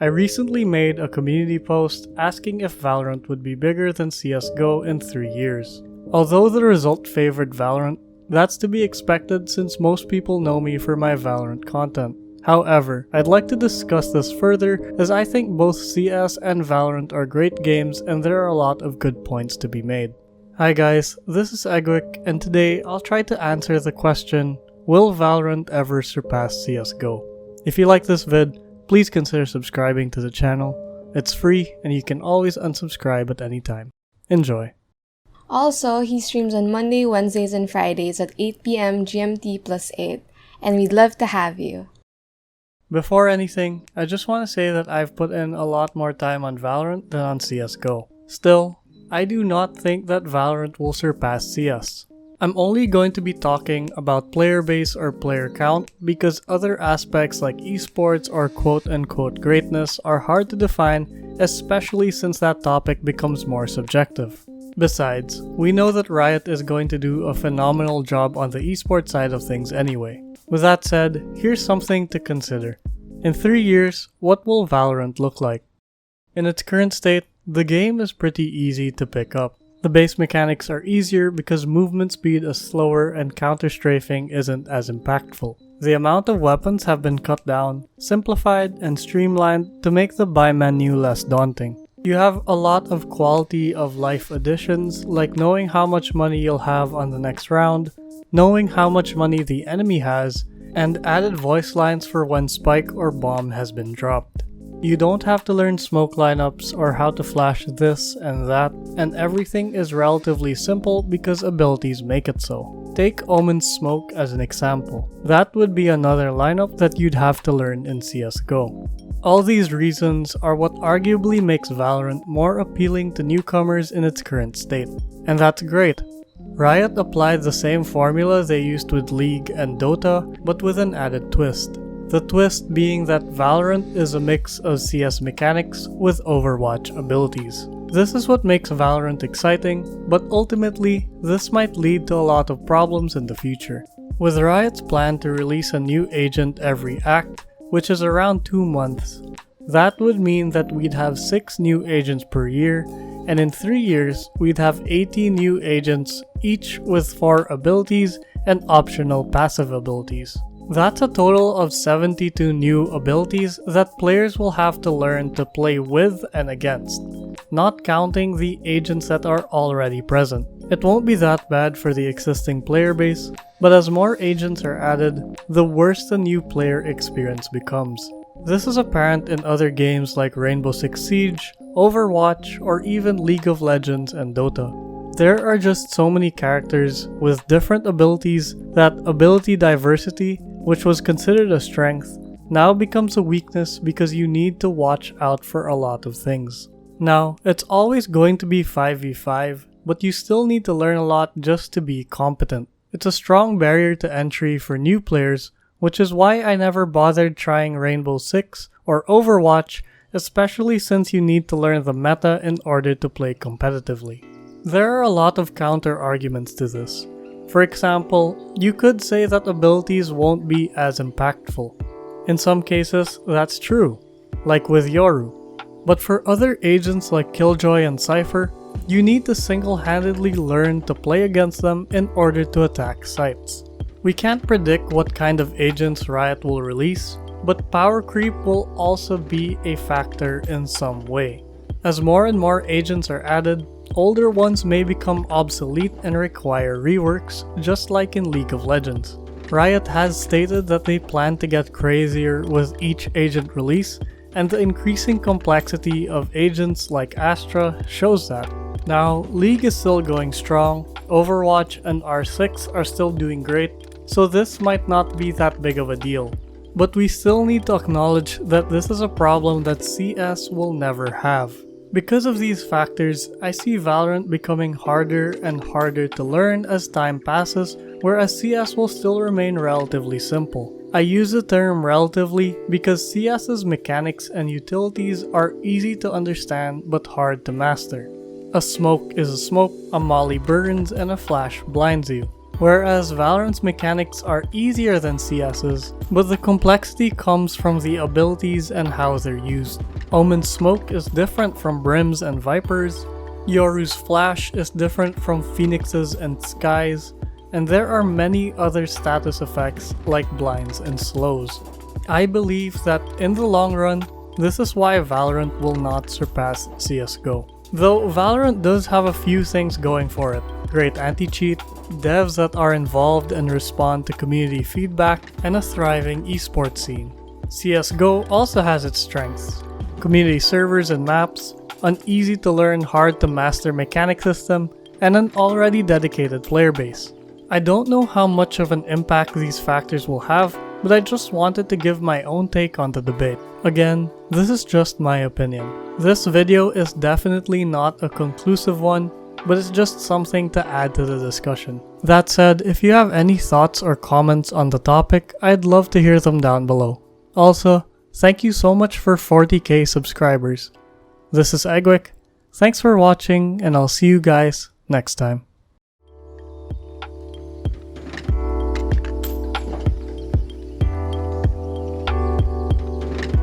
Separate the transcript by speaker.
Speaker 1: I recently made a community post asking if Valorant would be bigger than CSGO in 3 years. Although the result favored Valorant, that's to be expected since most people know me for my Valorant content. However, I'd like to discuss this further as I think both CS and Valorant are great games and there are a lot of good points to be made. Hi guys, this is Eggwick and today I'll try to answer the question, will Valorant ever surpass CSGO? If you like this vid, please consider subscribing to the channel. It's free and you can always unsubscribe at any time. Enjoy!
Speaker 2: Also, he streams on Monday, Wednesdays, and Fridays at 8 PM GMT plus 8, and we'd love to have you.
Speaker 1: Before anything, I just want to say that I've put in a lot more time on Valorant than on CSGO. Still, I do not think that Valorant will surpass CS. I'm only going to be talking about player base or player count because other aspects like esports or quote-unquote greatness are hard to define, especially since that topic becomes more subjective. Besides, we know that Riot is going to do a phenomenal job on the esports side of things anyway. With that said, here's something to consider. In 3 years, what will Valorant look like? In its current state, the game is pretty easy to pick up. The base mechanics are easier because movement speed is slower and counter-strafing isn't as impactful. The amount of weapons have been cut down, simplified, and streamlined to make the buy menu less daunting. You have a lot of quality of life additions like knowing how much money you'll have on the next round, knowing how much money the enemy has, and added voice lines for when spike or bomb has been dropped. You don't have to learn smoke lineups or how to flash this and that, and everything is relatively simple because abilities make it so. Take Omen's Smoke as an example. That would be another lineup that you'd have to learn in CSGO. All these reasons are what arguably makes Valorant more appealing to newcomers in its current state. And that's great. Riot applied the same formula they used with League and Dota, but with an added twist. The twist being that Valorant is a mix of CS mechanics with Overwatch abilities. This is what makes Valorant exciting, but ultimately, this might lead to a lot of problems in the future. With Riot's plan to release a new agent every act, which is around 2 months, that would mean that we'd have 6 new agents per year, and in 3 years, we'd have 80 new agents, each with 4 abilities and optional passive abilities. That's a total of 72 new abilities that players will have to learn to play with and against, not counting the agents that are already present. It won't be that bad for the existing player base, but as more agents are added, the worse the new player experience becomes. This is apparent in other games like Rainbow Six Siege, Overwatch, or even League of Legends and Dota. There are just so many characters with different abilities that ability diversity, which was considered a strength, now becomes a weakness because you need to watch out for a lot of things. Now, it's always going to be 5v5, but you still need to learn a lot just to be competent. It's a strong barrier to entry for new players, which is why I never bothered trying Rainbow Six or Overwatch, especially since you need to learn the meta in order to play competitively. There are a lot of counter arguments to this. For example, you could say that abilities won't be as impactful. In some cases, that's true, like with Yoru. But for other agents like Killjoy and Cypher, you need to single-handedly learn to play against them in order to attack sites. We can't predict what kind of agents Riot will release, but power creep will also be a factor in some way. As more and more agents are added, older ones may become obsolete and require reworks, just like in League of Legends. Riot has stated that they plan to get crazier with each agent release, and the increasing complexity of agents like Astra shows that. Now, League is still going strong, Overwatch and R6 are still doing great, so this might not be that big of a deal. But we still need to acknowledge that this is a problem that CS will never have. Because of these factors, I see Valorant becoming harder and harder to learn as time passes, whereas CS will still remain relatively simple. I use the term relatively because CS's mechanics and utilities are easy to understand but hard to master. A smoke is a smoke, a molly burns, and a flash blinds you. whereas Valorant's mechanics are easier than CS's, but the complexity comes from the abilities and how they're used. Omen's smoke is different from Brim's and Viper's, Yoru's flash is different from Phoenix's and Sky's, and there are many other status effects like blinds and slows. I believe that in the long run, this is why Valorant will not surpass CSGO. Though Valorant does have a few things going for it. Great anti-cheat, devs that are involved and respond to community feedback, and a thriving esports scene. CSGO also has its strengths. Community servers and maps, an easy to learn, hard to master mechanic system, and an already dedicated player base. I don't know how much of an impact these factors will have, but I just wanted to give my own take on the debate. Again, this is just my opinion. This video is definitely not a conclusive one, but it's just something to add to the discussion. That said, if you have any thoughts or comments on the topic, I'd love to hear them down below. Also, thank you so much for 40k subscribers. This is Eggwick, thanks for watching, and I'll see you guys next time.